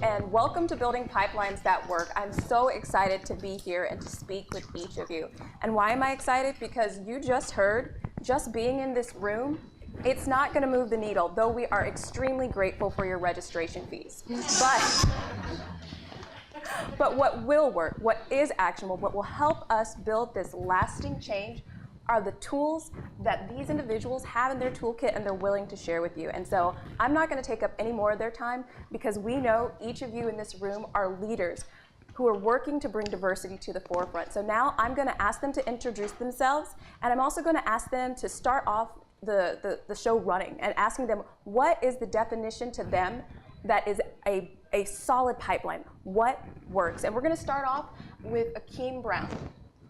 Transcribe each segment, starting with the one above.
and welcome to Building Pipelines That Work. I'm so excited to be here and to speak with each of you. And why am I excited? Because you just heard, just being in this room, it's not going to move the needle, though we are extremely grateful for your registration fees. But what will work, what is actionable, what will help us build this lasting change are the tools that these individuals have in their toolkit and they're willing to share with you. And so I'm not going to take up any more of their time because we know each of you in this room are leaders who are working to bring diversity to the forefront. So now I'm going to ask them to introduce themselves, and I'm also going to ask them to start off the show running and asking them what is the definition to them that is a solid pipeline. What works? And we're going to start off with Akeem Brown.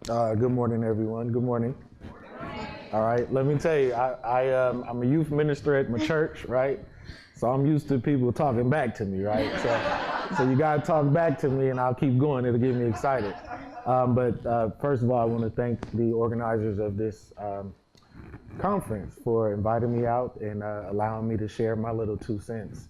Good morning, everyone. Good morning. All right, let me tell you, I'm a youth minister at my church, right? So I'm used to people talking back to me, right? So you gotta talk back to me and I'll keep going, it'll get me excited. But first of all, I wanna thank the organizers of this conference for inviting me out and allowing me to share my little 2 cents.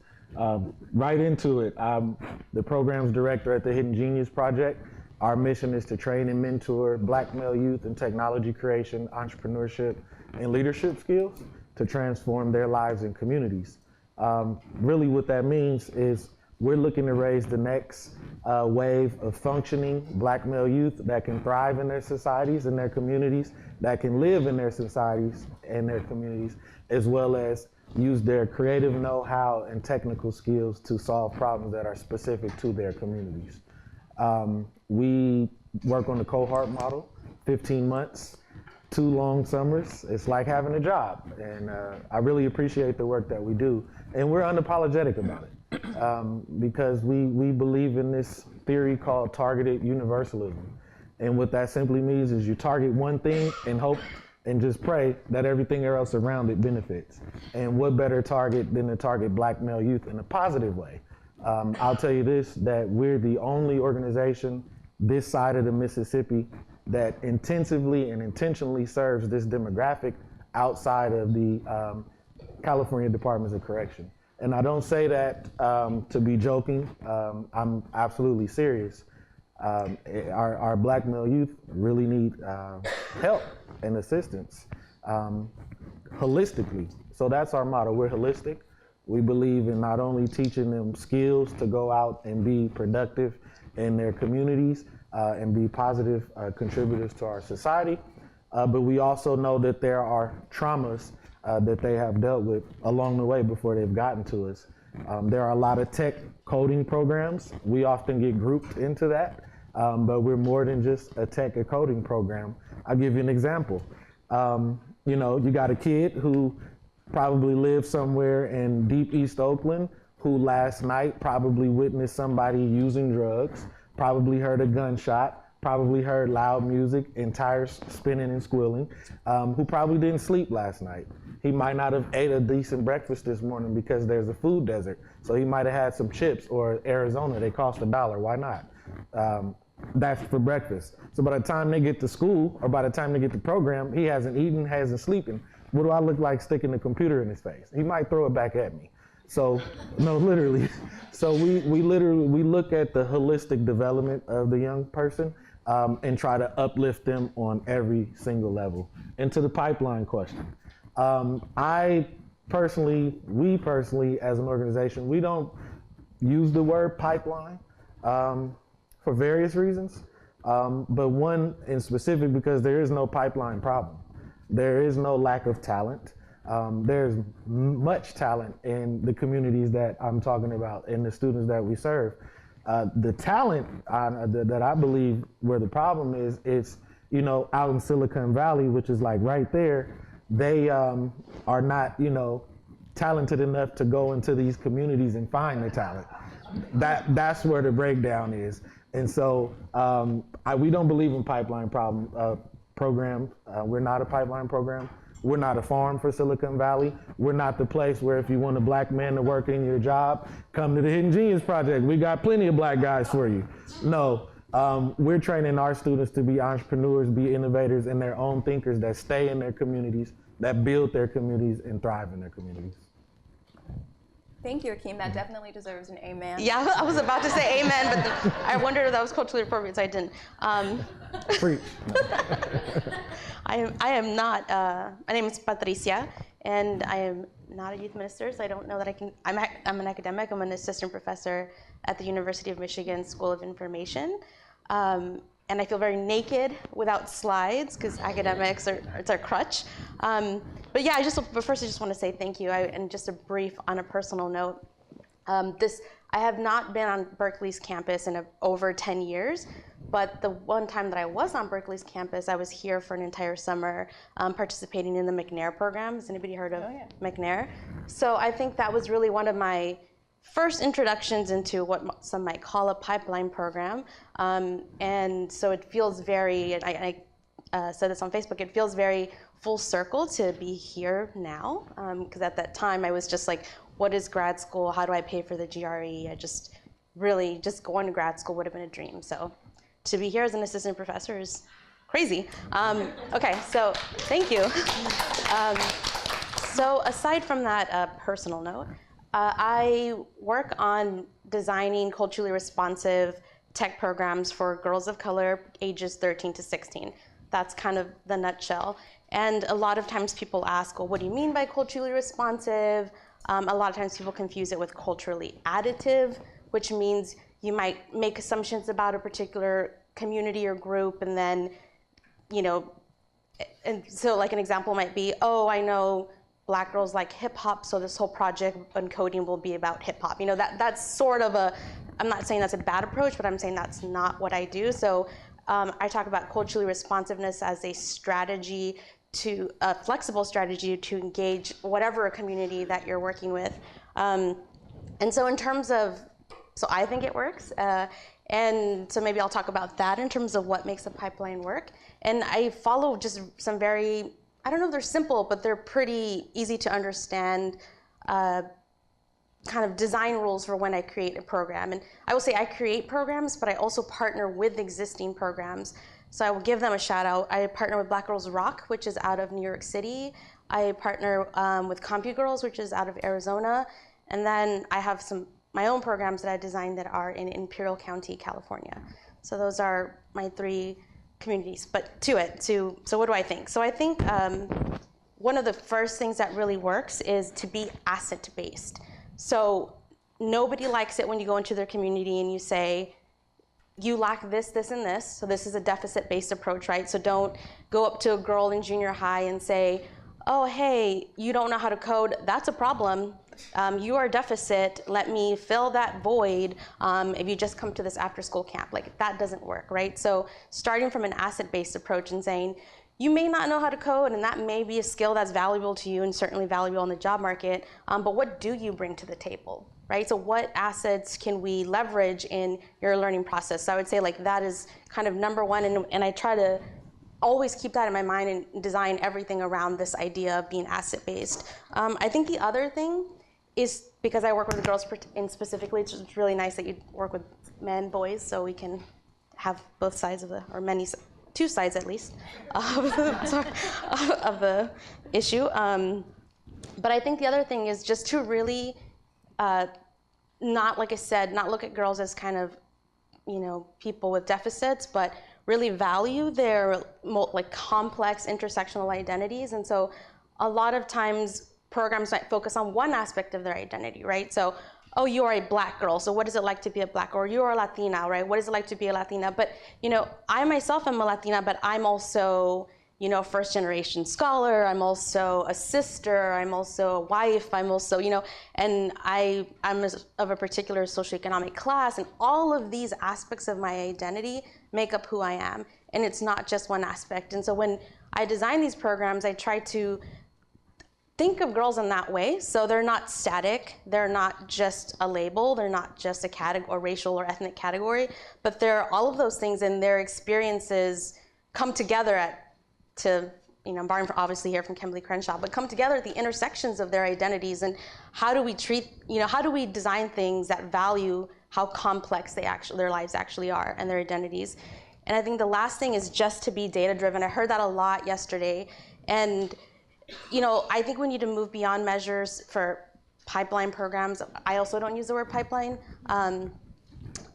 Right into it, I'm the programs director at the Hidden Genius Project. Our mission is to train and mentor Black male youth in technology creation, entrepreneurship, and leadership skills to transform their lives and communities. Really what that means is we're looking to raise the next wave of functioning Black male youth that can thrive in their societies and their communities, that can live in their societies and their communities, as well as use their creative know-how and technical skills to solve problems that are specific to their communities. We work on the cohort model, 15 months, 2 long summers. It's like having a job. And I really appreciate the work that we do. And we're unapologetic about it because we believe in this theory called targeted universalism. And what that simply means is you target one thing and hope and just pray that everything else around it benefits. And what better target than to target Black male youth in a positive way? I'll tell you this, that we're the only organization this side of the Mississippi that intensively and intentionally serves this demographic outside of the California Departments of Correction. And I don't say that to be joking, I'm absolutely serious. Our Black male youth really need help and assistance holistically. So that's our motto, we're holistic. We believe in not only teaching them skills to go out and be productive in their communities and be positive contributors to our society, but we also know that there are traumas that they have dealt with along the way before they've gotten to us. There are a lot of tech coding programs. We often get grouped into that, but we're more than just a tech or coding program. I'll give you an example. You know, you got a kid who probably lives somewhere in deep East Oakland who last night probably witnessed somebody using drugs, probably heard a gunshot, probably heard loud music and tires spinning and squealing, who probably didn't sleep last night. He might not have ate a decent breakfast this morning because there's a food desert. So he might have had some chips, or Arizona, they cost $1, why not? That's for breakfast. So by the time they get to school, or by the time they get to program, he hasn't eaten, hasn't sleeping. What do I look like sticking the computer in his face? He might throw it back at me. So, no, literally. So we look at the holistic development of the young person and try to uplift them on every single level. And to the pipeline question, we personally, as an organization, we don't use the word pipeline for various reasons, but one in specific because there is no pipeline problem. There is no lack of talent. There's much talent in the communities that I'm talking about and the students that we serve. The talent that I believe where the problem is, it's, you know, out in Silicon Valley, which is like right there, they are not, you know, talented enough to go into these communities and find the talent. That's where the breakdown is. And so we don't believe in pipeline program. We're not a pipeline program. We're not a farm for Silicon Valley. We're not the place where if you want a Black man to work in your job, come to the Hidden Genius Project. We got plenty of Black guys for you. No, we're training our students to be entrepreneurs, be innovators, and their own thinkers that stay in their communities, that build their communities and thrive in their communities. Thank you, Akeem. That definitely deserves an amen. Yeah, I was about to say amen, but I wondered if that was culturally appropriate, so I didn't. Preach. I am not, my name is Patricia, and I am not a youth minister, so I don't know that I can, I'm an academic. I'm an assistant professor at the University of Michigan School of Information. And I feel very naked without slides, because academics it's our crutch. But yeah, but first I just want to say thank you. And just a brief on a personal note. I have not been on Berkeley's campus in over 10 years, but the one time that I was on Berkeley's campus, I was here for an entire summer participating in the McNair program. Has anybody heard of McNair? So I think that was really one of my first introductions into what some might call a pipeline program. And so it feels very, and I said this on Facebook, it feels very full circle to be here now. Because at that time I was just like, what is grad school? How do I pay for the GRE? I just going to grad school would have been a dream. So to be here as an assistant professor is crazy. Okay, so thank you. So aside from that personal note, I work on designing culturally responsive tech programs for girls of color ages 13 to 16. That's kind of the nutshell. And a lot of times people ask, well, what do you mean by culturally responsive? A lot of times people confuse it with culturally additive, which means you might make assumptions about a particular community or group, and then, and so like an example might be, oh, I know Black girls like hip hop, so this whole project on coding will be about hip hop. That's sort of I'm not saying that's a bad approach, but I'm saying that's not what I do. So I talk about culturally responsiveness as a strategy, a flexible strategy to engage whatever community that you're working with. And so in terms of, so I think it works. And so maybe I'll talk about that in terms of what makes a pipeline work. And I follow just some very, I don't know if they're simple, but they're pretty easy to understand kind of design rules for when I create a program. And I will say I create programs, but I also partner with existing programs. So I will give them a shout out. I partner with Black Girls Rock, which is out of New York City. I partner with CompuGirls, which is out of Arizona. And then I have my own programs that I designed that are in Imperial County, California. So those are my 3 communities. But so what do I think? So I think one of the first things that really works is to be asset-based. So nobody likes it when you go into their community and you say, you lack this, this, and this. So this is a deficit-based approach, right? So don't go up to a girl in junior high and say, oh, hey, you don't know how to code. That's a problem. You are a deficit. Let me fill that void if you just come to this after-school camp. Like, that doesn't work, right? So starting from an asset-based approach and saying, you may not know how to code, and that may be a skill that's valuable to you and certainly valuable in the job market, but what do you bring to the table, right? So what assets can we leverage in your learning process? So I would say like that is kind of number one, and I try to always keep that in my mind and design everything around this idea of being asset-based. I think the other thing is, because I work with girls specifically, it's just really nice that you work with men, boys, so we can have both sides of or 2 sides at least, of the issue. But I think the other thing is just to really not, like I said, not look at girls as kind of, people with deficits, but really value their like complex intersectional identities. And so a lot of times programs might focus on one aspect of their identity, right? So, oh, you are a Black girl, so what is it like to be a Black girl? Or you are a Latina, right? What is it like to be a Latina? But, I myself am a Latina, but I'm also, first generation scholar. I'm also a sister. I'm also a wife. I'm also, and I'm of a particular socioeconomic class. And all of these aspects of my identity make up who I am. And it's not just one aspect. And so when I design these programs, I try to think of girls in that way. So they're not static. They're not just a label. They're not just a category, or racial or ethnic category, but they're all of those things, and their experiences come together I'm borrowing obviously here from Kimberly Crenshaw, but come together at the intersections of their identities. And how do we design things that value how complex their lives actually are and their identities? And I think the last thing is just to be data-driven. I heard that a lot yesterday. And I think we need to move beyond measures for pipeline programs. I also don't use the word pipeline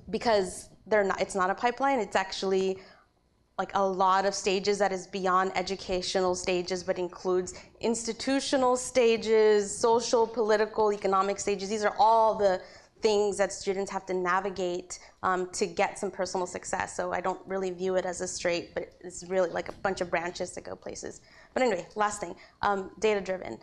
because it's not a pipeline. It's actually like a lot of stages that is beyond educational stages, but includes institutional stages, social, political, economic stages. These are all the things that students have to navigate to get some personal success. So I don't really view it as a straight, but it's really like a bunch of branches that go places. But anyway, last thing, data-driven.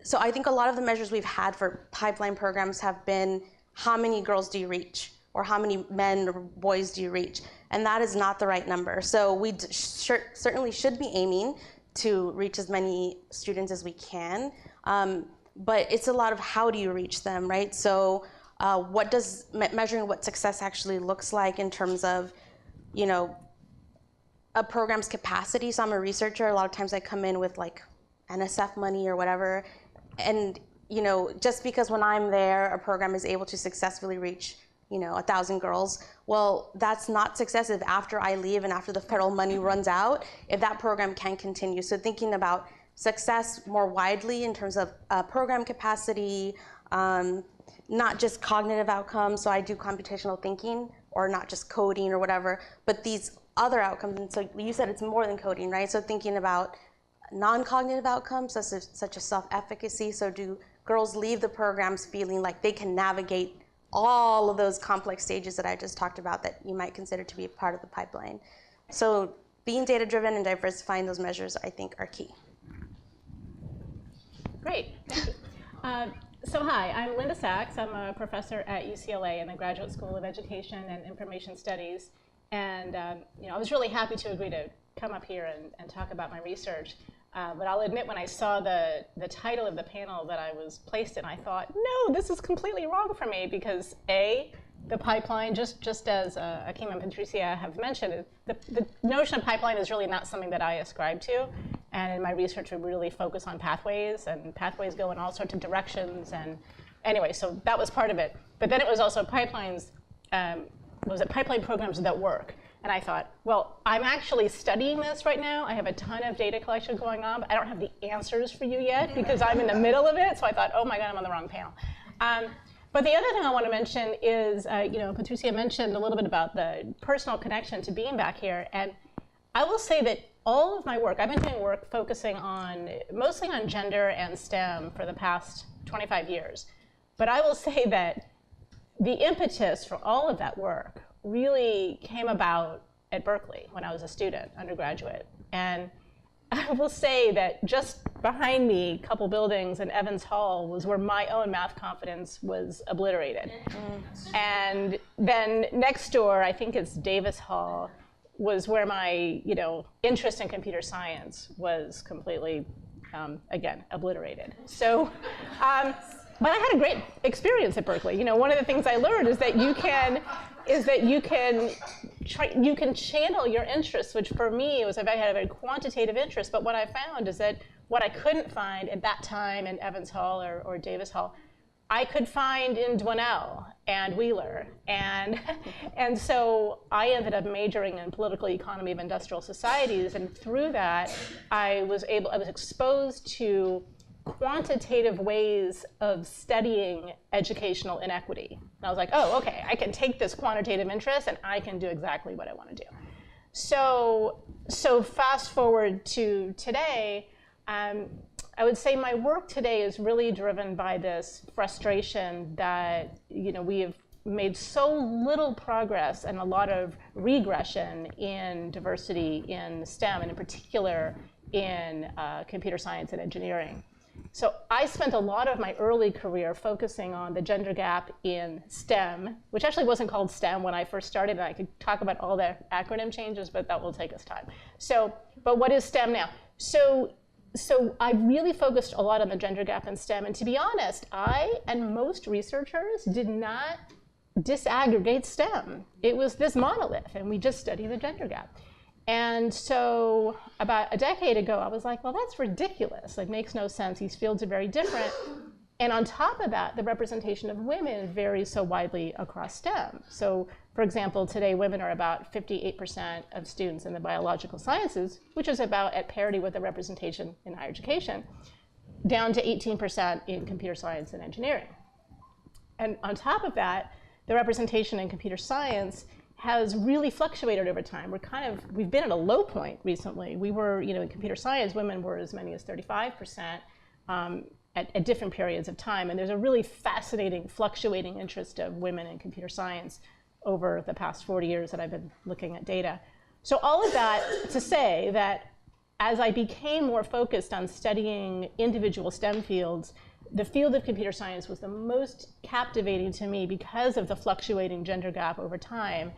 So I think a lot of the measures we've had for pipeline programs have been how many girls do you reach? Or how many men or boys do you reach? And that is not the right number. So we certainly should be aiming to reach as many students as we can. But it's a lot of how do you reach them, right? So what does measuring what success actually looks like in terms of, you know, a program's capacity. So I'm a researcher. A lot of times I come in with like NSF money or whatever. And, you know, just because when I'm there, a program is able to successfully reach 1,000 girls. Well, that's not success if after I leave and after the federal money runs out, if that program can continue. So thinking about success more widely in terms of program capacity, not just cognitive outcomes. So I do computational thinking, or not just coding or whatever, but these other outcomes. And so you said it's more than coding, right? So thinking about non-cognitive outcomes, such as self-efficacy. So do girls leave the programs feeling like they can navigate all of those complex stages that I just talked about that you might consider to be a part of the pipeline? So being data-driven and diversifying those measures, I think, are key. Great, thank you. So hi, I'm Linda Sachs. I'm a professor at UCLA in the Graduate School of Education and Information Studies. And I was really happy to agree to come up here and talk about my research. But I'll admit, when I saw the title of the panel that I was placed in, I thought, no, this is completely wrong for me, because A, the pipeline, just as Akeem and Patricia have mentioned, the notion of pipeline is really not something that I ascribe to. And in my research, we really focus on pathways, and pathways go in all sorts of directions. And anyway, so that was part of it. But then it was also pipelines, pipeline programs that work. And I thought, well, I'm actually studying this right now. I have a ton of data collection going on, but I don't have the answers for you yet because I'm in the middle of it. So I thought, oh my God, I'm on the wrong panel. But the other thing I want to mention is, Patricia mentioned a little bit about the personal connection to being back here. And I will say that all of my work, I've been doing work focusing mostly on gender and STEM for the past 25 years. But I will say that the impetus for all of that work really came about at Berkeley when I was a student, undergraduate. And I will say that just behind me, a couple buildings in Evans Hall, was where my own math confidence was obliterated. And then next door, I think it's Davis Hall, was where my interest in computer science was completely, again, obliterated. So. But I had a great experience at Berkeley. One of the things I learned is that you can channel your interests, which for me was I had a very quantitative interest. But what I found is that what I couldn't find at that time in Evans Hall or Davis Hall, I could find in Dwinell and Wheeler. And so I ended up majoring in political economy of industrial societies. And through that, I was exposed to quantitative ways of studying educational inequity. And I was like, oh, okay, I can take this quantitative interest and I can do exactly what I want to do. So fast forward to today, I would say my work today is really driven by this frustration that we have made so little progress and a lot of regression in diversity in STEM, and in particular in computer science and engineering. So I spent a lot of my early career focusing on the gender gap in STEM, which actually wasn't called STEM when I first started, and I could talk about all the acronym changes, but that will take us time. But what is STEM now? So I really focused a lot on the gender gap in STEM, and to be honest, I and most researchers did not disaggregate STEM. It was this monolith, and we just studied the gender gap. And so about a decade ago, I was like, well, that's ridiculous. It makes no sense. These fields are very different. And on top of that, the representation of women varies so widely across STEM. So for example, today women are about 58% of students in the biological sciences, which is about at parity with the representation in higher education. down to 18% in computer science and engineering. And on top of that, the representation in computer science has really fluctuated over time. We've been at a low point recently. We were, in computer science, women were as many as 35% at different periods of time. And there's a really fascinating, fluctuating interest of women in computer science over the past 40 years that I've been looking at data. So all of that to say that as I became more focused on studying individual STEM fields, the field of computer science was the most captivating to me because of the fluctuating gender gap over time.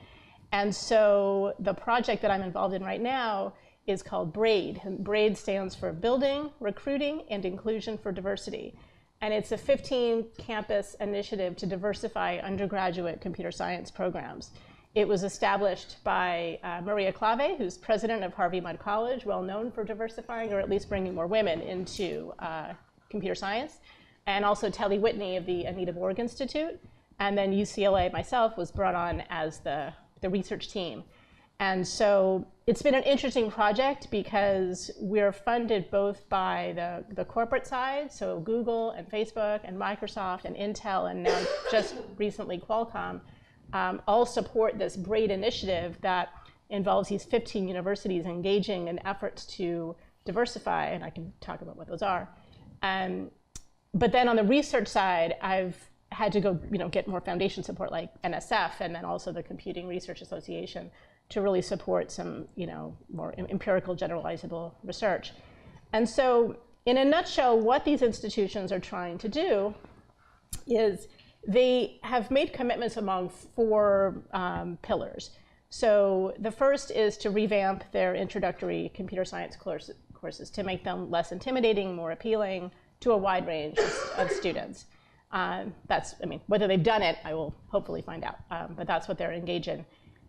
And so the project that I'm involved in right now is called BRAID. And BRAID stands for Building, Recruiting, and Inclusion for Diversity. And it's a 15-campus initiative to diversify undergraduate computer science programs. It was established by Maria Clave, who's president of Harvey Mudd College, well known for diversifying or at least bringing more women into computer science, and also Telly Whitney of the Anita Borg Institute. And then UCLA, myself, was brought on as the research team. And so it's been an interesting project because we're funded both by the corporate side, so Google and Facebook and Microsoft and Intel and now just recently Qualcomm, all support this BRAID initiative that involves these 15 universities engaging in efforts to diversify, and I can talk about what those are. But then on the research side, I've had to go get more foundation support like NSF and then also the Computing Research Association to really support some more empirical generalizable research. And so in a nutshell, what these institutions are trying to do is they have made commitments among 4 pillars. So the first is to revamp their introductory computer science courses to make them less intimidating, more appealing to a wide range of students. Whether they've done it, I will hopefully find out, but that's what they're engaged in.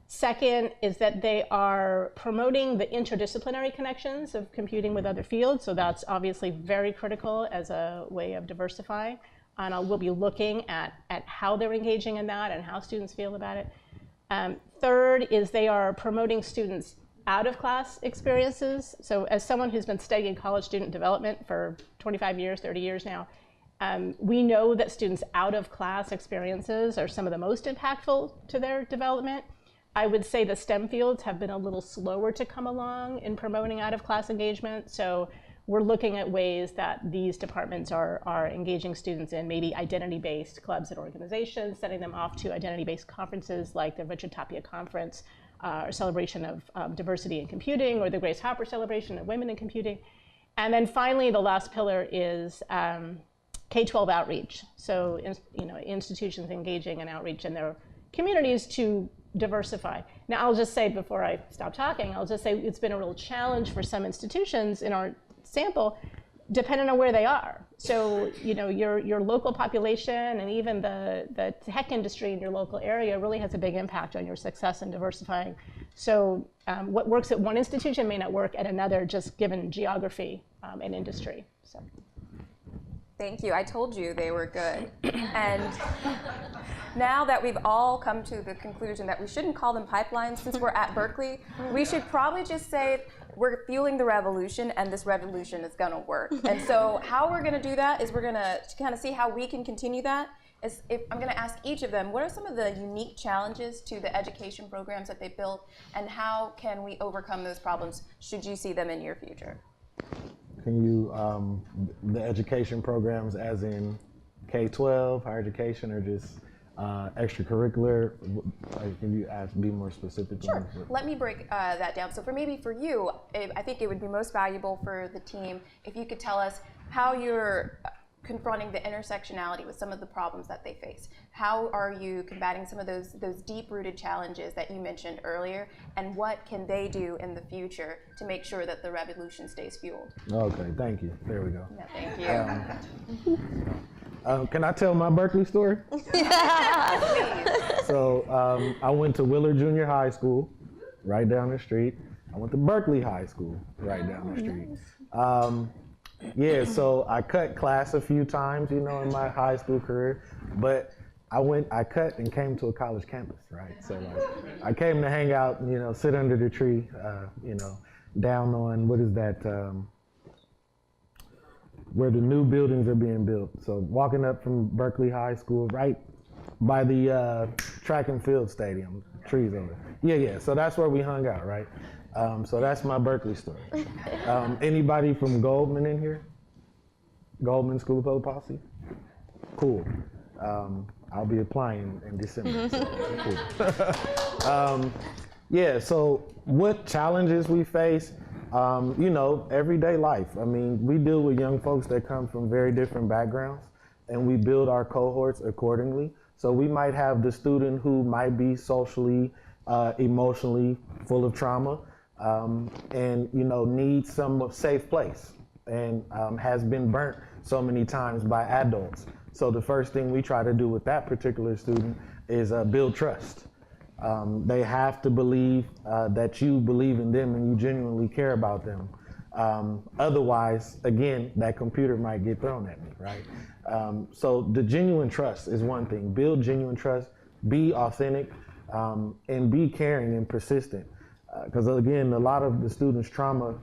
Second is that they are promoting the interdisciplinary connections of computing with other fields, so that's obviously very critical as a way of diversifying. And we'll be looking at how they're engaging in that and how students feel about it. Third is they are promoting students out-of-class experiences. So as someone who's been studying college student development for 25 years, 30 years now, we know that students out-of-class experiences are some of the most impactful to their development. I would say the STEM fields have been a little slower to come along in promoting out-of-class engagement. So we're looking at ways that these departments are engaging students in maybe identity-based clubs and organizations, sending them off to identity-based conferences like the Richard Tapia Conference, or celebration of diversity in computing, or the Grace Hopper celebration of women in computing. And then finally, the last pillar is K-12 outreach. So institutions engaging in outreach in their communities to diversify. Now, I'll just say before I stop talking, I'll just say it's been a real challenge for some institutions in our sample, depending on where they are. So, your local population and even the tech industry in your local area really has a big impact on your success in diversifying. So, what works at one institution may not work at another, just given geography and industry. So. Thank you. I told you they were good. And now that we've all come to the conclusion that we shouldn't call them pipelines since we're at Berkeley, we should probably just say we're fueling the revolution and this revolution is going to work. And so how we're going to do that is we're going to kind of see how we can continue that. I'm going to ask each of them, what are some of the unique challenges to the education programs that they built, and how can we overcome those problems should you see them in your future? Can you, the education programs as in K-12, higher education, or just extracurricular? Can you be more specific? Sure. Let me break that down. So maybe for you, I think it would be most valuable for the team if you could tell us how you're confronting the intersectionality with some of the problems that they face. How are you combating some of those deep-rooted challenges that you mentioned earlier, and what can they do in the future to make sure that the revolution stays fueled? Okay, thank you. There we go. Yeah, thank you. Can I tell my Berkeley story? So I went to Willard Junior High School, right down the street. I went to Berkeley High School, right down the street. Yeah, so I cut class a few times, in my high school career, but I cut and came to a college campus, right? So I came to hang out, sit under the tree, down on, what is that? where the new buildings are being built. So walking up from Berkeley High School, right by the track and field stadium, trees over there. Yeah, so that's where we hung out, right? So that's my Berkeley story. Anybody from Goldman in here? Goldman School of Public Policy? Cool. I'll be applying in December. So cool. Yeah, so what challenges we face? Everyday life. I mean, we deal with young folks that come from very different backgrounds, and we build our cohorts accordingly. So we might have the student who might be socially, emotionally full of trauma, and needs some safe place, and has been burnt so many times by adults. So the first thing we try to do with that particular student is build trust. They have to believe that you believe in them and you genuinely care about them. Otherwise, again, that computer might get thrown at me, right? So the genuine trust is one thing. Build genuine trust, be authentic, and be caring and persistent. Because again, a lot of the students' trauma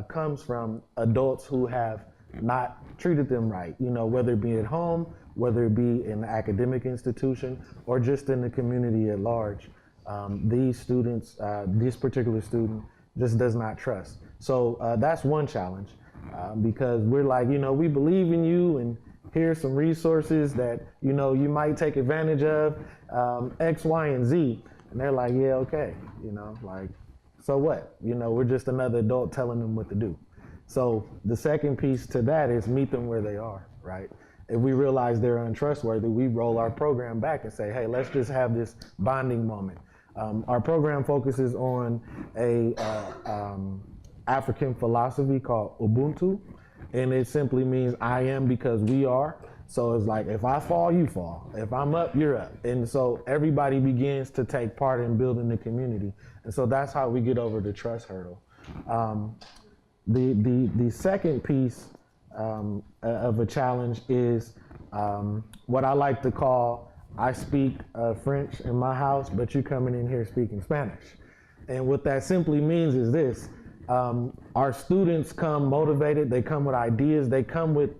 comes from adults who have not treated them right, whether it be at home, whether it be in an academic institution, or just in the community at large. These students, this particular student just does not trust. So that's one challenge, because we're like, we believe in you, and here's some resources that, you might take advantage of, X, Y, and Z. And they're like, yeah, okay, so what? We're just another adult telling them what to do. So the second piece to that is meet them where they are, right? If we realize they're untrustworthy, we roll our program back and say, hey, let's just have this bonding moment. Our program focuses on a African philosophy called Ubuntu, and it simply means I am because we are. So it's like, if I fall, you fall. If I'm up, you're up. And so everybody begins to take part in building the community. And so that's how we get over the trust hurdle. The second piece of a challenge is what I like to call, I speak French in my house, but you coming in here speaking Spanish. And what that simply means is this: our students come motivated, they come with ideas, they come with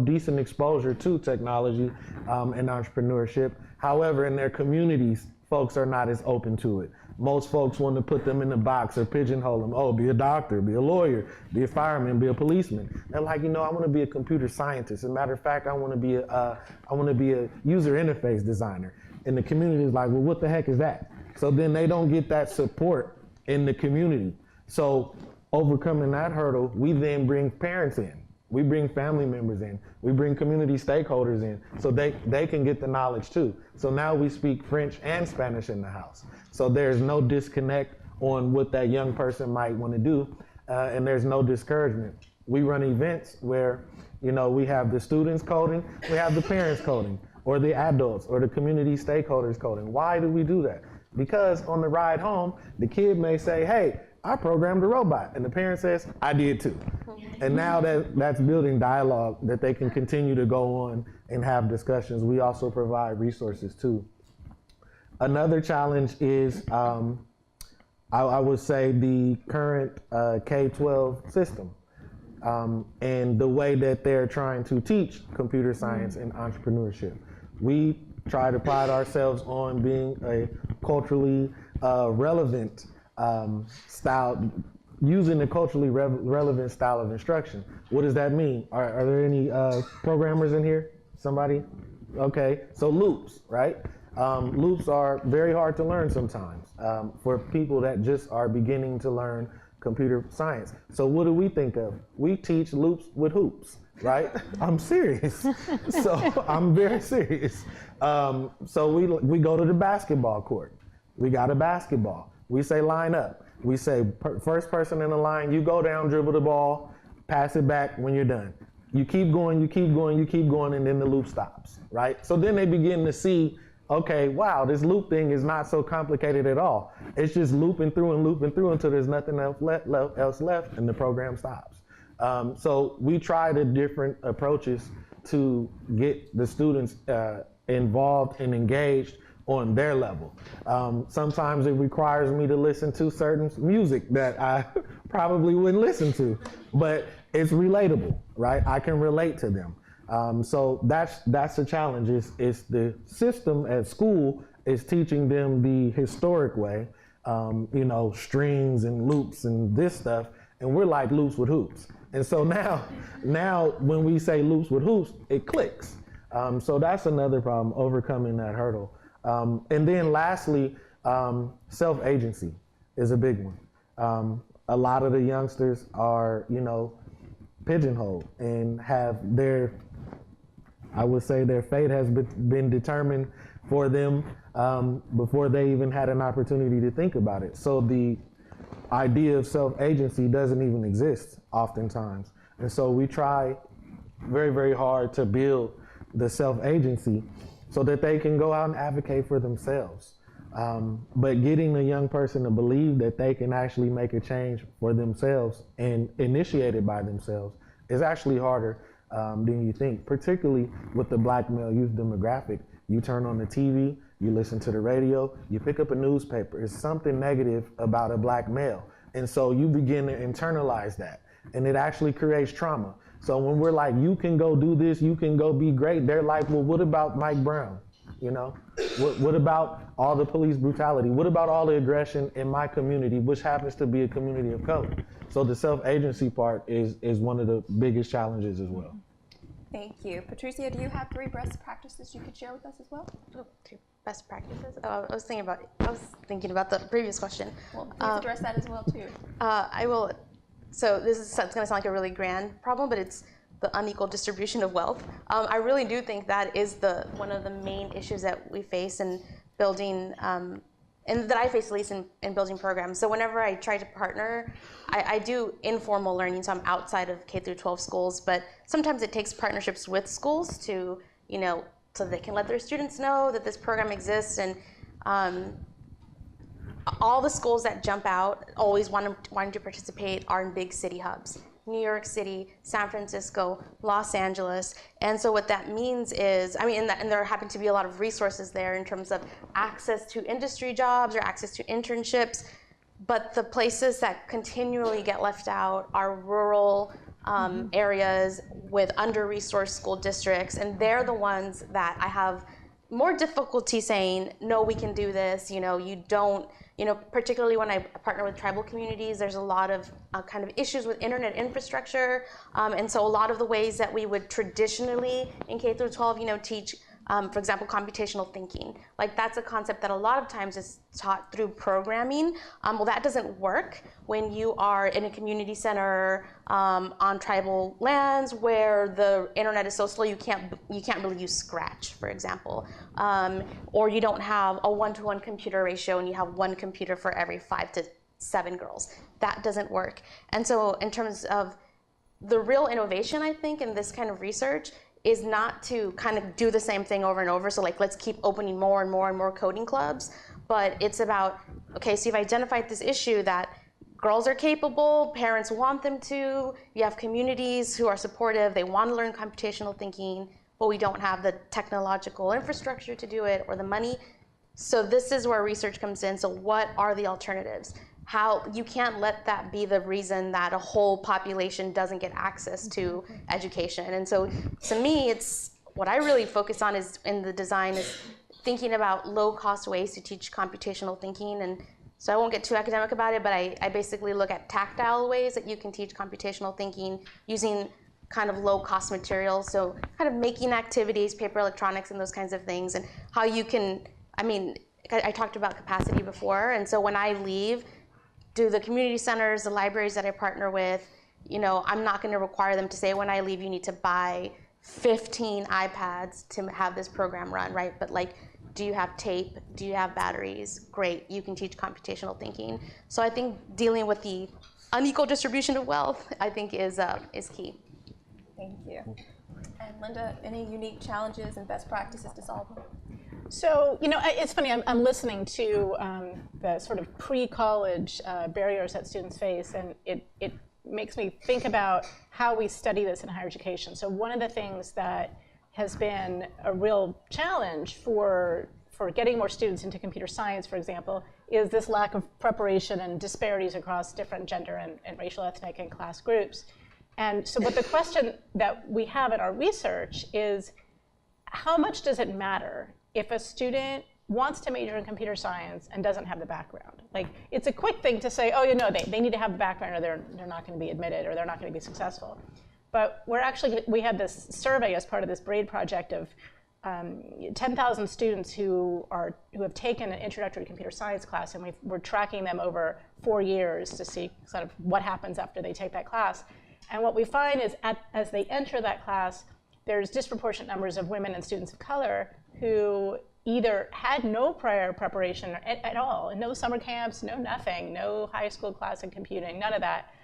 decent exposure to technology and entrepreneurship. However, in their communities, folks are not as open to it. Most folks want to put them in a box or pigeonhole them. Oh, be a doctor, be a lawyer, be a fireman, be a policeman. They're like, I want to be a computer scientist. As a matter of fact, I want to be a user interface designer. And the community is like, well, what the heck is that? So then they don't get that support in the community. So overcoming that hurdle, we then bring parents in. We bring family members in. We bring community stakeholders in so they can get the knowledge too. So now we speak French and Spanish in the house. So there's no disconnect on what that young person might want to do, and there's no discouragement. We run events where, we have the students coding, we have the parents coding, or the adults or the community stakeholders coding. Why do we do that? Because on the ride home, the kid may say, hey, I programmed a robot, and the parent says, I did too. And now that's building dialogue that they can continue to go on and have discussions. We also provide resources too. Another challenge is, I would say, the current K-12 system and the way that they're trying to teach computer science and entrepreneurship. We try to pride ourselves on being a culturally relevant style, using a culturally relevant style of instruction. What does that mean? Are there any programmers in here? Somebody? Okay, so loops, right? Loops are very hard to learn sometimes for people that just are beginning to learn computer science. So what do we think of? We teach loops with hoops, right? I'm serious. So I'm very serious. So we go to the basketball court. We got a basketball. We say line up. We say first person in the line, you go down, dribble the ball, pass it back when you're done. You keep going, you keep going, you keep going, and then the loop stops, right? So then they begin to see, okay, wow, this loop thing is not so complicated at all. It's just looping through until there's nothing else left and the program stops. So we try the different approaches to get the students involved and engaged on their level. Sometimes it requires me to listen to certain music that I probably wouldn't listen to, but it's relatable, right? I can relate to them. So that's the challenge. Is the system at school is teaching them the historic way, strings and loops and this stuff, and we're like loops with hoops. And so now when we say loops with hoops, it clicks. So that's another problem, overcoming that hurdle. And then lastly, self-agency is a big one. A lot of the youngsters are, pigeonholed and have their fate has been determined for them before they even had an opportunity to think about it. So the idea of self-agency doesn't even exist oftentimes. And so we try very, very hard to build the self-agency so that they can go out and advocate for themselves. But getting the young person to believe that they can actually make a change for themselves and initiate it by themselves is actually harder than you think, particularly with the Black male youth demographic. You turn on the TV, you listen to the radio, you pick up a newspaper. It's something negative about a Black male. And so you begin to internalize that, and it actually creates trauma. So when we're like, you can go do this, you can go be great, they're like, well, what about Mike Brown? What about all the police brutality? What about all the aggression in my community, which happens to be a community of color? So the self-agency part is one of the biggest challenges as well. Thank you. Patricia, do you have 3 best practices you could share with us as well? Oh, 2 best practices? Oh, I was thinking about the previous question. Well, please address that as well too. I will. So it's going to sound like a really grand problem, but it's the unequal distribution of wealth. I really do think that is one of the main issues that we face in building, and that I face at least in building programs. So whenever I try to partner, I do informal learning, so I'm outside of K through 12 schools, but sometimes it takes partnerships with schools to, so they can let their students know that this program exists. And all the schools that jump out always wanting to participate are in big city hubs. New York City, San Francisco, Los Angeles. And so what that means is, and there happen to be a lot of resources there in terms of access to industry jobs or access to internships, but the places that continually get left out are rural areas with under-resourced school districts, and they're the ones that I have more difficulty saying, no, we can do this, you don't, particularly when I partner with tribal communities, there's a lot of kind of issues with internet infrastructure. And so a lot of the ways that we would traditionally in K through 12, teach, for example, computational thinking. Like that's a concept that a lot of times is taught through programming. Well, that doesn't work when you are in a community center on tribal lands where the internet is so slow you can't really use Scratch, for example, or you don't have a 1-to-1 computer ratio and you have 1 computer for every 5 to 7 girls. That doesn't work. And so in terms of the real innovation, I think, in this kind of research is not to kind of do the same thing over and over. So like, let's keep opening more and more and more coding clubs. But it's about, okay, so you've identified this issue that girls are capable, parents want them to, you have communities who are supportive, they want to learn computational thinking, but we don't have the technological infrastructure to do it or the money. So this is where research comes in. So what are the alternatives? How you can't let that be the reason that a whole population doesn't get access to education. And so to me, it's what I really focus on is in the design is thinking about low-cost ways to teach computational thinking. And so I won't get too academic about it, but I basically look at tactile ways that you can teach computational thinking using kind of low-cost materials. So kind of making activities, paper electronics, and those kinds of things, and how you can, I talked about capacity before, and so when I leave, do the community centers, the libraries that I partner with, I'm not going to require them to say, when I leave, you need to buy 15 iPads to have this program run, right? But like, do you have tape? Do you have batteries? Great, you can teach computational thinking. So I think dealing with the unequal distribution of wealth, I think is key. Thank you. And Linda, any unique challenges and best practices to solve them? So, it's funny, I'm listening to the sort of pre-college barriers that students face, and it makes me think about how we study this in higher education. So one of the things that has been a real challenge for for getting more students into computer science, for example, is this lack of preparation and disparities across different gender and racial, ethnic, and class groups. And so, but the question that we have in our research is, how much does it matter if a student wants to major in computer science and doesn't have the background? Like, it's a quick thing to say, oh, you know, they need to have the background or they're not going to be admitted or they're not going to be successful. But we had this survey as part of this BRAID project of 10,000 students who have taken an introductory computer science class, and we're tracking them over 4 years to see sort of what happens after they take that class. And what we find is as they enter that class, there's disproportionate numbers of women and students of color who either had no prior preparation at all, no summer camps, no nothing, no high school class in computing, none of that.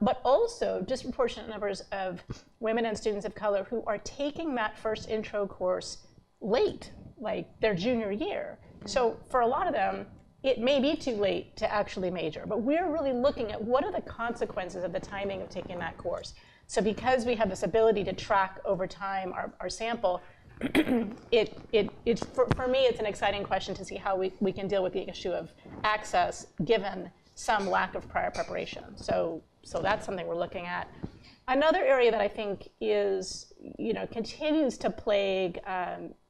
But also disproportionate numbers of women and students of color who are taking that first intro course late, like their junior year. So for a lot of them, it may be too late to actually major, but we're really looking at what are the consequences of the timing of taking that course. So because we have this ability to track over time our sample, for me, it's an exciting question to see how we can deal with the issue of access given some lack of prior preparation. So that's something we're looking at. Another area that I think is, continues to plague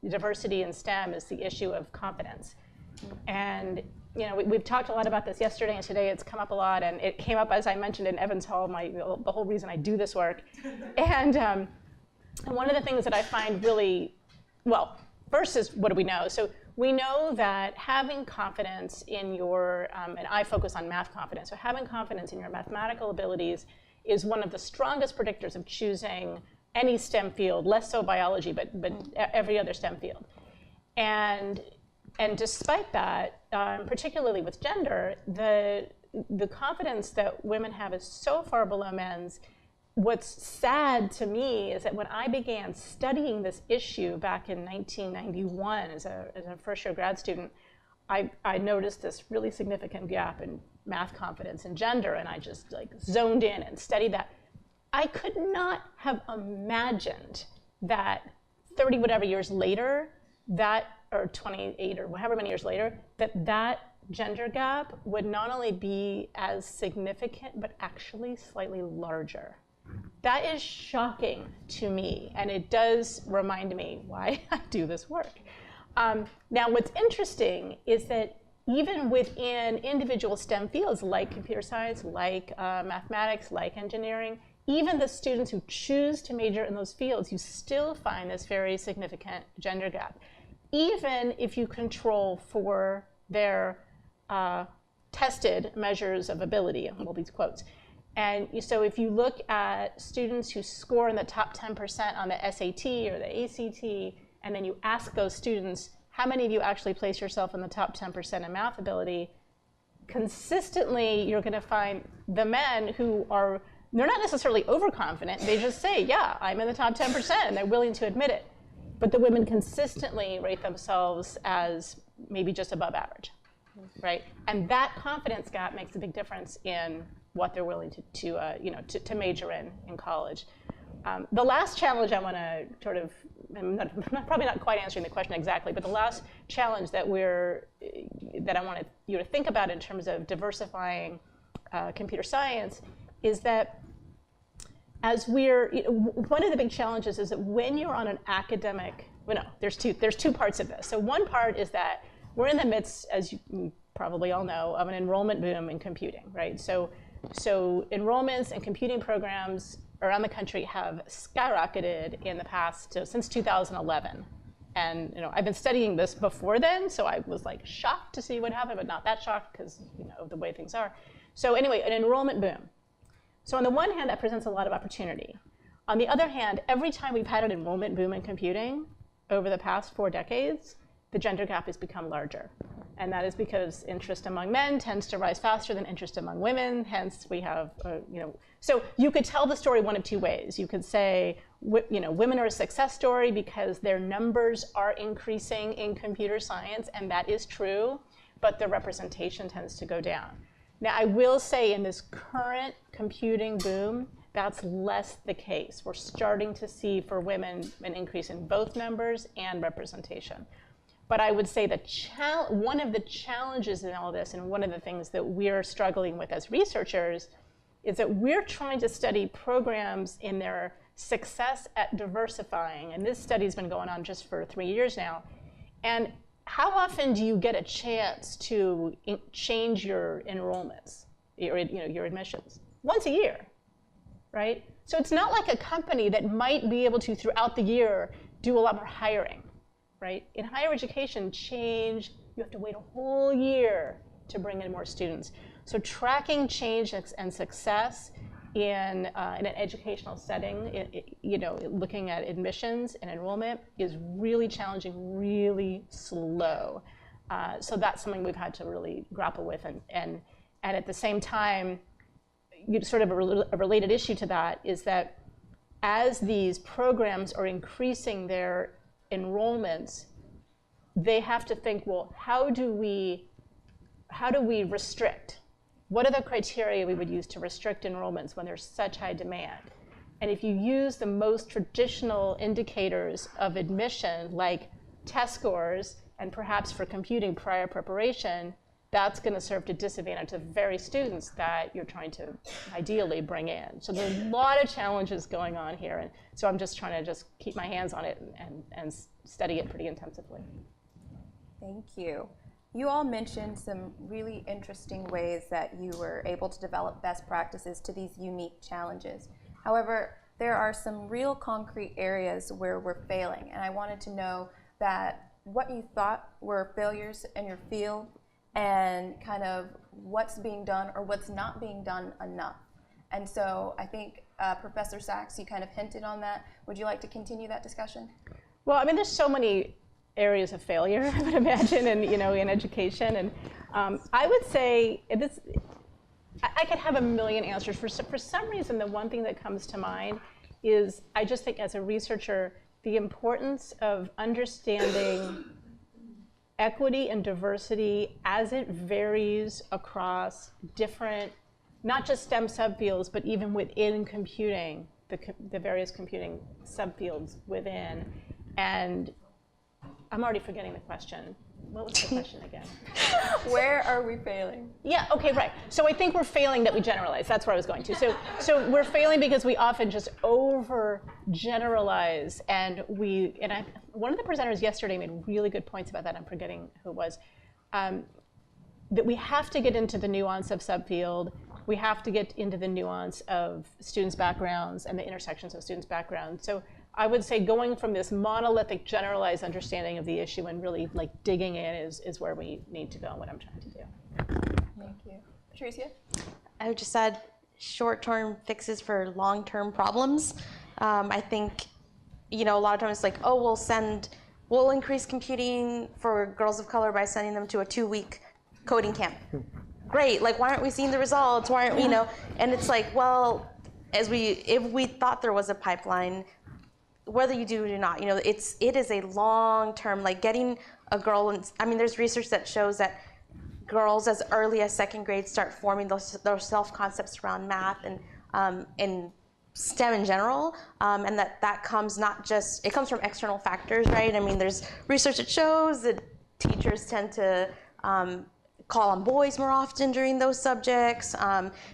diversity in STEM is the issue of confidence. And we've talked a lot about this yesterday and today. It's come up a lot, and it came up, as I mentioned, in Evans Hall, the whole reason I do this work. And one of the things that I find really, well, first is what do we know? So we know that having confidence in your, and I focus on math confidence, so having confidence in your mathematical abilities is one of the strongest predictors of choosing any STEM field, less so biology, but every other STEM field. And despite that, particularly with gender, the confidence that women have is so far below men's. What's sad to me is that when I began studying this issue back in 1991 as a first-year grad student, I noticed this really significant gap in math confidence and gender, and I just zoned in and studied that. I could not have imagined that 30 whatever years later, or 28 or however many years later, that gender gap would not only be as significant, but actually slightly larger. That is shocking to me, and it does remind me why I do this work. Now, what's interesting is that even within individual STEM fields like computer science, like mathematics, like engineering, even the students who choose to major in those fields, you still find this very significant gender gap. Even if you control for their tested measures of ability, all these quotes. And so if you look at students who score in the top 10% on the SAT or the ACT, and then you ask those students, how many of you actually place yourself in the top 10% in math ability, consistently you're going to find the men who are, they're not necessarily overconfident, they just say, yeah, I'm in the top 10%, and they're willing to admit it. But the women consistently rate themselves as maybe just above average, right? And that confidence gap makes a big difference in what they're willing to major in college. The last challenge I want to sort of, I'm probably not quite answering the question exactly, but the last challenge that I want you to think about in terms of diversifying computer science is that one of the big challenges is that when you're on an academic, there's two parts of this. So one part is that we're in the midst, as you probably all know, of an enrollment boom in computing, right? So enrollments and computing programs around the country have skyrocketed in the past, since 2011. And I've been studying this before then, so I was shocked to see what happened, but not that shocked because of the way things are. So anyway, an enrollment boom. So on the one hand, that presents a lot of opportunity. On the other hand, every time we've had an enrollment boom in computing over the past 4 decades, the gender gap has become larger. And that is because interest among men tends to rise faster than interest among women. Hence, we have, so you could tell the story one of 2 ways. You could say, women are a success story because their numbers are increasing in computer science, and that is true, but the representation tends to go down. Now, I will say in this current computing boom, that's less the case. We're starting to see for women an increase in both numbers and representation. But I would say one of the challenges in all this, and one of the things that we're struggling with as researchers, is that we're trying to study programs in their success at diversifying. And this study's been going on just for 3 years now. And how often do you get a chance to change your enrollments, your admissions? Once a year, right? So it's not like a company that might be able to, throughout the year, do a lot more hiring. Right? In higher education, change, you have to wait a whole year to bring in more students. So tracking change and success in an educational setting, looking at admissions and enrollment is really challenging, really slow. So that's something we've had to really grapple with. And at the same time, sort of a related issue to that is that as these programs are increasing their enrollments, they have to think, well, how do we restrict? What are the criteria we would use to restrict enrollments when there's such high demand? And if you use the most traditional indicators of admission, like test scores, and perhaps for computing prior preparation, that's going to serve to disadvantage the very students that you're trying to ideally bring in. So there's a lot of challenges going on here. And so I'm just trying to just keep my hands on it and study it pretty intensively. Thank you. You all mentioned some really interesting ways that you were able to develop best practices to these unique challenges. However, there are some real concrete areas where we're failing. And I wanted to know that what you thought were failures in your field and kind of what's being done or what's not being done enough. And so I think Professor Sachs, you kind of hinted on that. Would you like to continue that discussion? Well, I mean, there's so many areas of failure, I would imagine, in education. And I would say this, I could have a million answers. For some reason, the one thing that comes to mind is I just think as a researcher, the importance of understanding equity and diversity as it varies across different, not just STEM subfields, but even within computing, the various computing subfields within. And I'm already forgetting the question. What was the question again? Where are we failing? Yeah, okay, right. So I think we're failing that we generalize. That's where I was going to. So we're failing because we often just over-generalize, and one of the presenters yesterday made really good points about that. I'm forgetting who it was. That we have to get into the nuance of subfield. We have to get into the nuance of students' backgrounds and the intersections of students' backgrounds. So I would say going from this monolithic, generalized understanding of the issue and really like digging in is where we need to go and what I'm trying to do. Thank you. Patricia? I would just add short-term fixes for long-term problems. I think, a lot of times it's like, oh, we'll increase computing for girls of color by sending them to a 2-week coding camp. Great, like why aren't we seeing the results? Why aren't we, And it's like, well, if we thought there was a pipeline, whether you do or do not, it is a long-term, like getting a girl, there's research that shows that girls as early as second grade start forming those self-concepts around math and STEM in general, and that comes it comes from external factors, right? There's research that shows that teachers tend to call on boys more often during those subjects.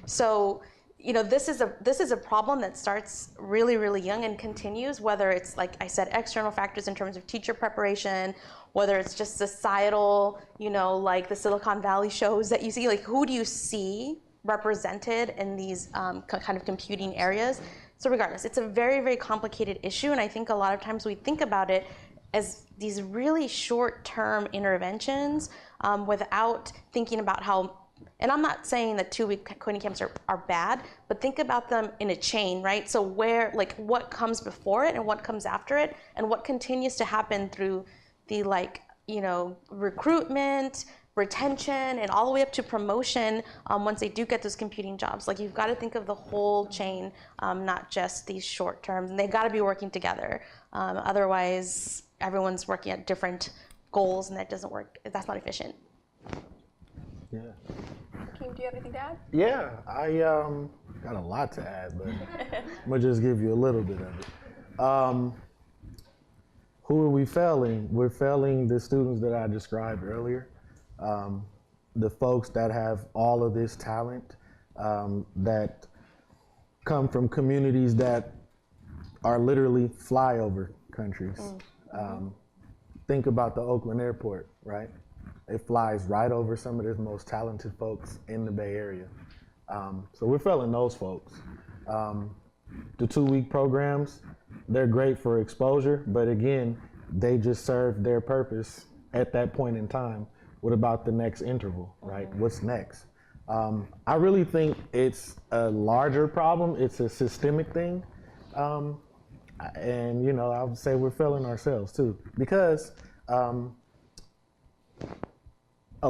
So this is a problem that starts really, really young and continues, whether it's, like I said, external factors in terms of teacher preparation, whether it's just societal, like the Silicon Valley shows that you see, like who do you see represented in these kind of computing areas? So regardless, it's a very, very complicated issue, and I think a lot of times we think about it as these really short-term interventions without thinking about how, and I'm not saying that 2-week coding camps are bad, but think about them in a chain, right? So what comes before it and what comes after it, and what continues to happen through the recruitment, retention, and all the way up to promotion once they do get those computing jobs. Like, you've got to think of the whole chain, not just these short terms, and they've got to be working together. Otherwise, everyone's working at different goals, and that doesn't work. That's not efficient. Yeah. Akeem, do you have anything to add? Yeah, I got a lot to add, but I'm gonna just give you a little bit of it. Who are we failing? We're failing the students that I described earlier, the folks that have all of this talent, that come from communities that are literally flyover countries. Think about the Oakland airport, right? It flies right over some of the most talented folks in the Bay Area. So we're failing those folks. The 2-week programs, they're great for exposure, but again, they just serve their purpose at that point in time. What about the next interval, right? What's next? I really think it's a larger problem. It's a systemic thing. And, you know, I would say we're failing ourselves too, because a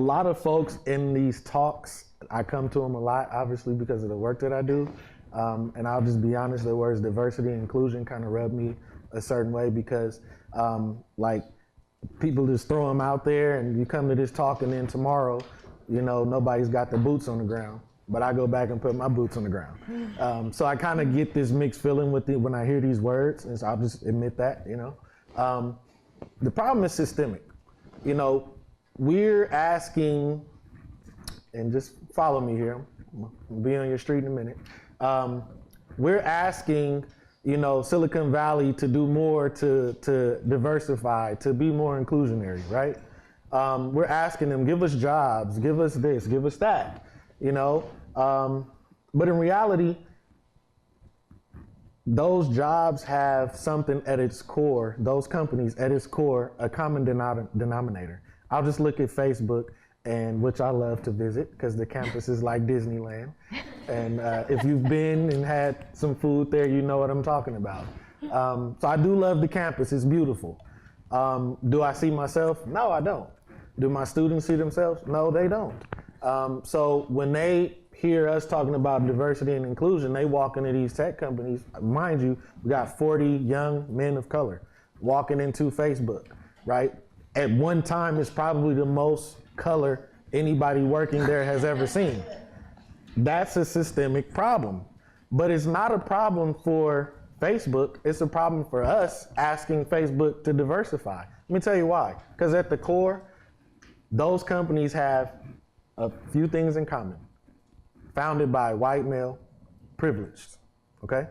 lot of folks in these talks, I come to them a lot, obviously, because of the work that I do. And I'll just be honest, the words diversity and inclusion kind of rub me a certain way because, like, people just throw them out there and you come to this talk and then tomorrow, you know, nobody's got their boots on the ground. But I go back and put my boots on the ground. So I kind of get this mixed feeling with it when I hear these words, and so I'll just admit that, you know. The problem is systemic. You know, we're asking, and just follow me here, I'll be on your street in a minute. We're asking, you know, Silicon Valley to do more to diversify, to be more inclusionary, right? We're asking them, give us jobs, give us this, give us that. You know, but in reality, those jobs have something at its core, those companies at its core, a common denominator. I'll just look at Facebook, and which I love to visit because the campus is like Disneyland. And if you've been and had some food there, you know what I'm talking about. So I do love the campus, it's beautiful. Do I see myself? No, I don't. Do my students see themselves? No, they don't. So when they hear us talking about diversity and inclusion, they walk into these tech companies. Mind you, we got 40 young men of color walking into Facebook, right? At one time, it's probably the most color anybody working there has ever seen. That's a systemic problem. But it's not a problem for Facebook, it's a problem for us asking Facebook to diversify. Let me tell you why. Because at the core, those companies have a few things in common. Founded by white male, privileged, okay?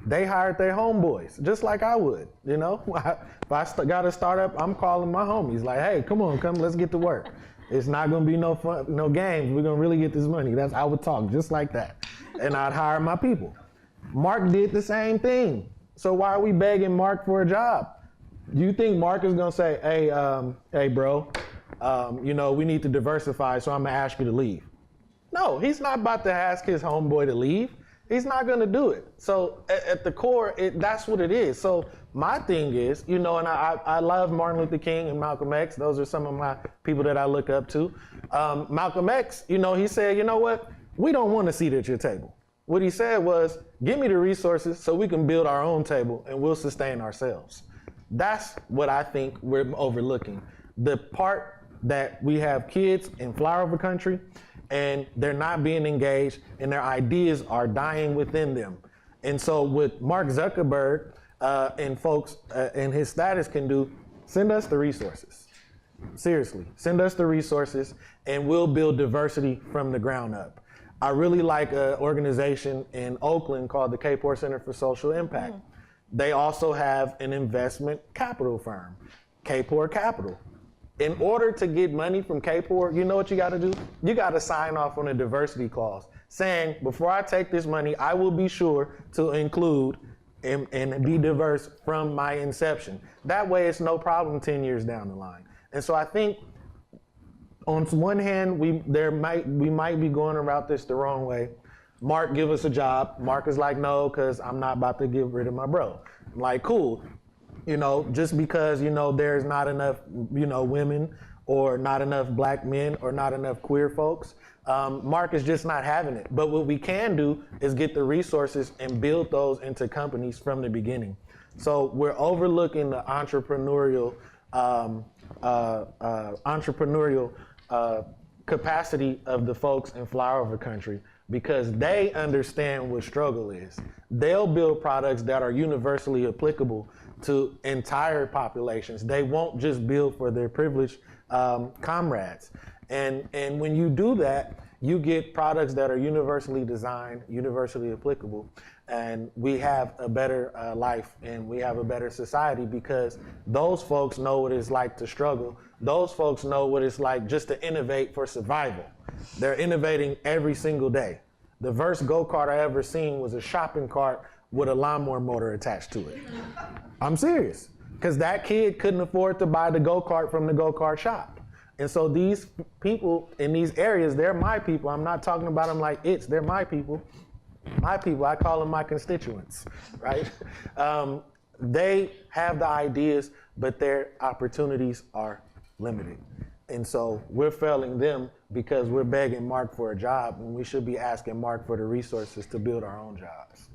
They hired their homeboys, just like I would, you know? If I got a startup, I'm calling my homies, like, hey, come on, let's get to work. It's not gonna be no fun, no games, we're gonna really get this money. I would talk just like that. And I'd hire my people. Mark did the same thing. So why are we begging Mark for a job? Do you think Mark is gonna say, hey bro, you know, we need to diversify, so I'm gonna ask you to leave? No, he's not about to ask his homeboy to leave. He's not gonna do it. So at the core, that's what it is. So my thing is, you know, and I love Martin Luther King and Malcolm X. Those are some of my people that I look up to. Malcolm X, you know, he said, you know what? We don't want a seat at your table. What he said was, give me the resources so we can build our own table and we'll sustain ourselves. That's what I think we're overlooking. The part that we have kids in flyover country and they're not being engaged and their ideas are dying within them. And so what Mark Zuckerberg and folks and his status can do, send us the resources. Seriously, send us the resources and we'll build diversity from the ground up. I really like an organization in Oakland called the Kapor Center for Social Impact. They also have an investment capital firm, Kapor Capital. In order to get money from Kapor, you know what you gotta do? You gotta sign off on a diversity clause saying, before I take this money, I will be sure to include and be diverse from my inception. That way it's no problem 10 years down the line. And so I think on one hand, we might be going about this the wrong way. Mark, give us a job. Mark is like, no, because I'm not about to get rid of my bro. I'm like, cool. You know, just because, you know, there's not enough, you know, women or not enough black men or not enough queer folks, Mark is just not having it. But what we can do is get the resources and build those into companies from the beginning. So we're overlooking the entrepreneurial capacity of the folks in flyover country because they understand what struggle is. They'll build products that are universally applicable to entire populations. They won't just build for their privileged comrades. And when you do that, you get products that are universally designed, universally applicable, and we have a better life and we have a better society because those folks know what it's like to struggle. Those folks know what it's like just to innovate for survival. They're innovating every single day. The first go-kart I ever seen was a shopping cart with a lawnmower motor attached to it. I'm serious, because that kid couldn't afford to buy the go-kart from the go-kart shop. And so these people in these areas, they're my people. I'm not talking about them like they're my people. My people, I call them my constituents, right? They have the ideas, but their opportunities are limited. And so we're failing them because we're begging Mark for a job when we should be asking Mark for the resources to build our own jobs.